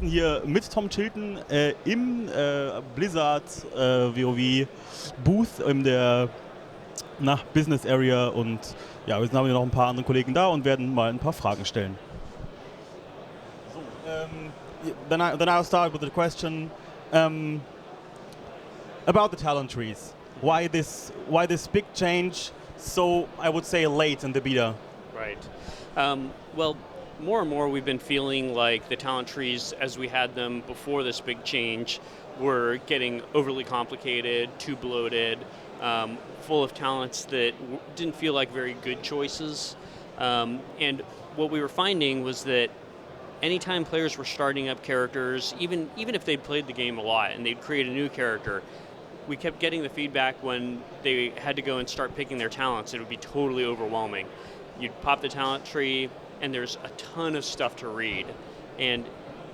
sitzen hier mit Tom Chilton im Blizzard WoW Booth in der Business Area und ja, wir haben hier noch ein paar andere Kollegen da und werden mal ein paar Fragen stellen. So, then I'll start with the question about the talent trees. Why this big change so, I would say, late in the beta? Right. Well, more and more we've been feeling like the talent trees as we had them before this big change were getting overly complicated, too bloated, full of talents that didn't feel like very good choices. And what we were finding was that anytime players were starting up characters, even if they'd played the game a lot and they'd create a new character, we kept getting the feedback when they had to go and start picking their talents. It would be totally overwhelming. You'd pop the talent tree, and there's a ton of stuff to read. And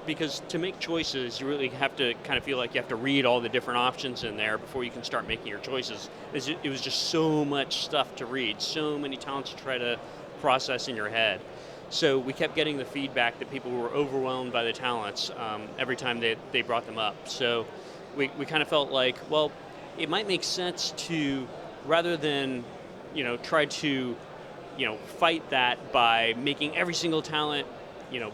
because to make choices, you really have to kind of feel like you have to read all the different options in there before you can start making your choices. It was just so much stuff to read, so many talents to try to process in your head. So we kept getting the feedback that people were overwhelmed by the talents every time they brought them up. So we kind of felt like, well, it might make sense to, rather than, try to, fight that by making every single talent,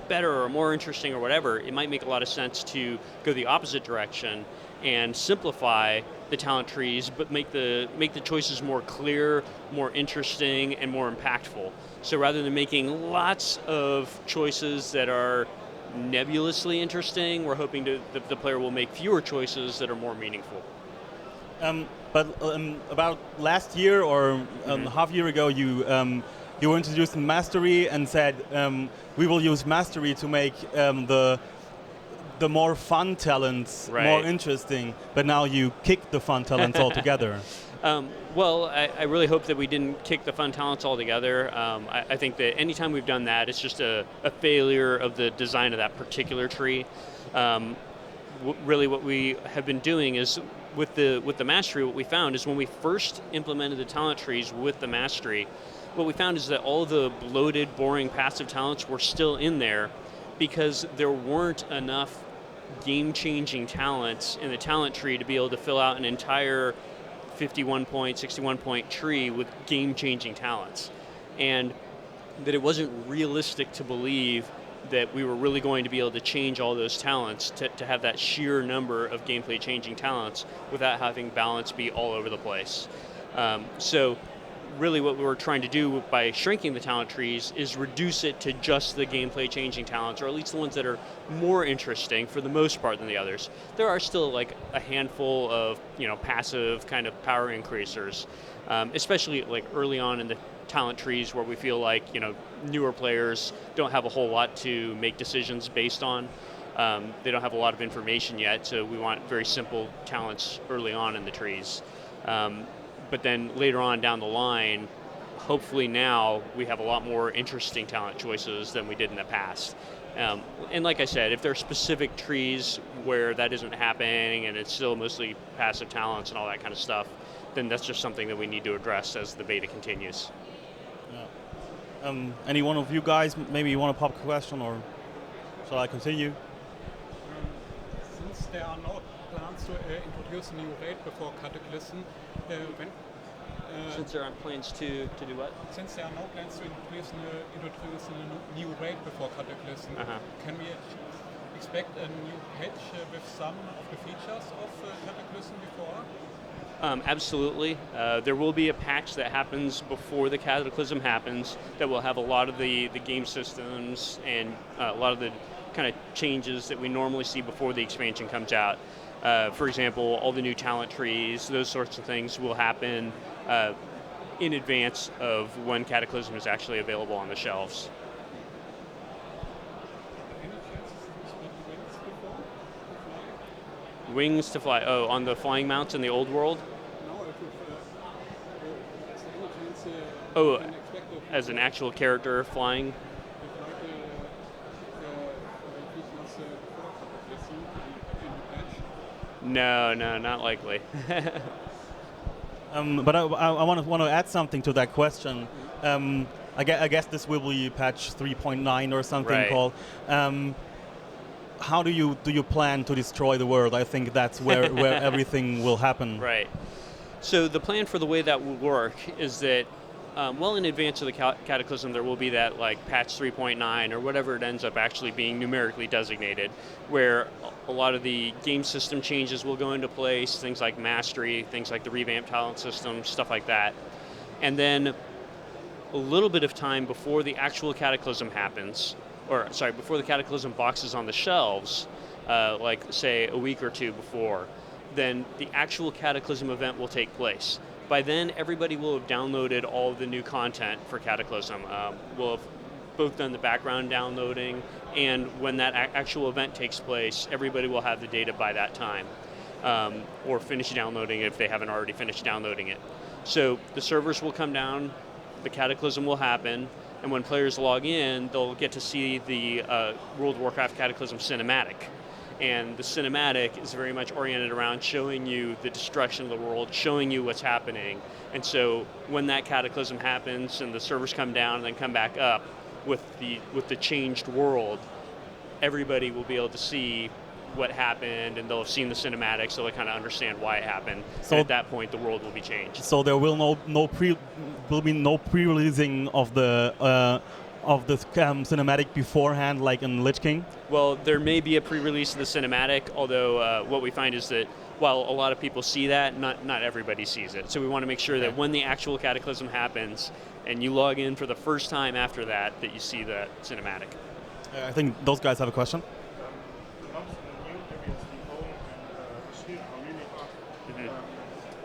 better or more interesting or whatever, it might make a lot of sense to go the opposite direction and simplify the talent trees, but make the choices more clear, more interesting, and more impactful. So rather than making lots of choices that are nebulously interesting, we're hoping that the player will make fewer choices that are more meaningful. But about last year or half year ago, you were introducing Mastery and said we will use Mastery to make the more fun talents more interesting. But now you kick the fun talents altogether. Well, I really hope that we didn't kick the fun talents altogether. I think that anytime we've done that, it's just a failure of the design of that particular tree. Really what we have been doing is with the Mastery, what we found is when we first implemented the talent trees with the Mastery, what we found is that all the bloated, boring, passive talents were still in there because there weren't enough game-changing talents in the talent tree to be able to fill out an entire 51-point, 61-point tree with game-changing talents. And that it wasn't realistic to believe that we were really going to be able to change all those talents to have that sheer number of gameplay changing talents without having balance be all over the place. So really what we were trying to do by shrinking the talent trees is reduce it to just the gameplay changing talents, or at least the ones that are more interesting for the most part than the others. There are still like a handful of passive kind of power increasers, especially like early on in the talent trees where we feel like newer players don't have a whole lot to make decisions based on. They don't have a lot of information yet, so we want very simple talents early on in the trees. But then later on down the line, hopefully now we have a lot more interesting talent choices than we did in the past. And like I said, if there are specific trees where that isn't happening and it's still mostly passive talents and all that kind of stuff, then that's just something that we need to address as the beta continues. Yeah. Any one of you guys, maybe you want to pop a question, or shall I continue? Since there are no plans to introduce a new raid before Cataclysm, since there aren't plans to do what? Since there are no plans to introduce a new raid before Cataclysm, can we expect a new patch with some of the features of Cataclysm before? Absolutely. There will be a patch that happens before the Cataclysm happens that will have a lot of the game systems and a lot of the kind of changes that we normally see before the expansion comes out. For example, all the new talent trees, those sorts of things will happen in advance of when Cataclysm is actually available on the shelves. Wings to fly? Oh, on the flying mounts in the old world? Oh, as an actual character flying? No, not likely. But I want to add something to that question. I guess this will be patch 3.9 or something called. how do you plan to destroy the world? I think that's where everything will happen. Right. So the plan for the way that will work is that well in advance of the Cataclysm, there will be that like patch 3.9 or whatever it ends up actually being numerically designated, where a lot of the game system changes will go into place, things like mastery, things like the revamped talent system, stuff like that. And then a little bit of time before the actual Cataclysm happens, or sorry, before the Cataclysm box is on the shelves, like say a week or two before, then the actual Cataclysm event will take place. By then, everybody will have downloaded all of the new content for Cataclysm. We'll have both done the background downloading, and when that actual event takes place, everybody will have the data by that time, or finish downloading it if they haven't already finished downloading it. So the servers will come down, the Cataclysm will happen, and when players log in, they'll get to see the World of Warcraft Cataclysm cinematic. And the cinematic is very much oriented around showing you the destruction of the world, showing you what's happening. And so when that Cataclysm happens and the servers come down and then come back up with the changed world, everybody will be able to see what happened, and they'll have seen the cinematics, so they kind of understand why it happened. So and at that point, the world will be changed. So there will be no pre-releasing of the cinematic beforehand, like in Lich King? Well, there may be a pre-release of the cinematic, although what we find is that while a lot of people see that, not everybody sees it. So we want to make sure that when the actual Cataclysm happens and you log in for the first time after that you see that cinematic. I think those guys have a question.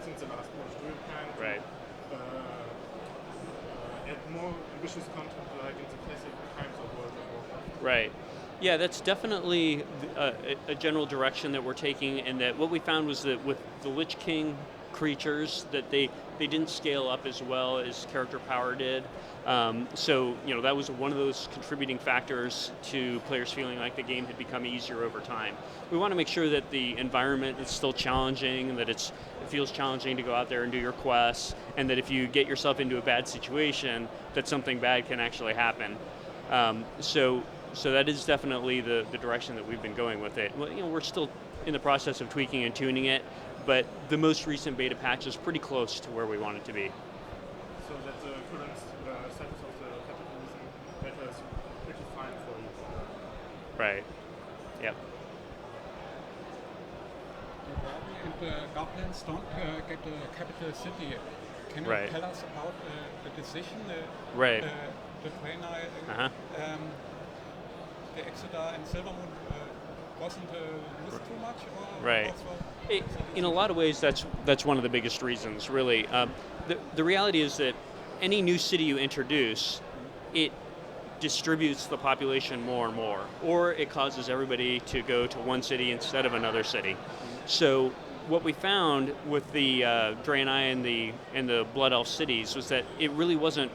Since the last World plan, right. Add more ambitious content like in the classic times of World of Warcraft. Right. Yeah, that's definitely a general direction that we're taking, and that what we found was that with the Lich King creatures, that they didn't scale up as well as character power did. So that was one of those contributing factors to players feeling like the game had become easier over time. We want to make sure that the environment is still challenging, that it feels challenging to go out there and do your quests, and that if you get yourself into a bad situation, that something bad can actually happen. So that is definitely the direction that we've been going with it. Well, we're still in the process of tweaking and tuning it, but the most recent beta patch is pretty close to where we want it to be. So that the current status of the Cataclysm beta is pretty fine for you. Right. Yep. And the goblins don't get the capital city. Can you tell us about the decision? The Draenei, the Exeter and Silvermoon wasn't used too much? Or right. In a lot of ways, that's one of the biggest reasons, really. The reality is that any new city you introduce, it distributes the population more and more, or it causes everybody to go to one city instead of another city. So what we found with the Draenei and the Blood Elf cities was that it really wasn't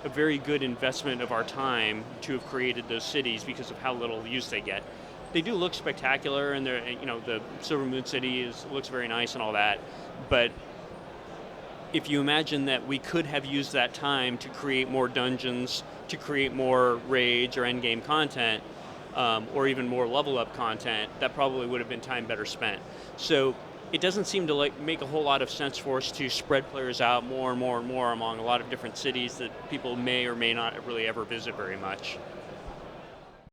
a very good investment of our time to have created those cities because of how little use they get. They do look spectacular, and the Silvermoon City looks very nice and all that, but if you imagine that we could have used that time to create more dungeons, to create more raids or endgame content, or even more level up content, that probably would have been time better spent. So it doesn't seem to make a whole lot of sense for us to spread players out more and more and more among a lot of different cities that people may or may not really ever visit very much.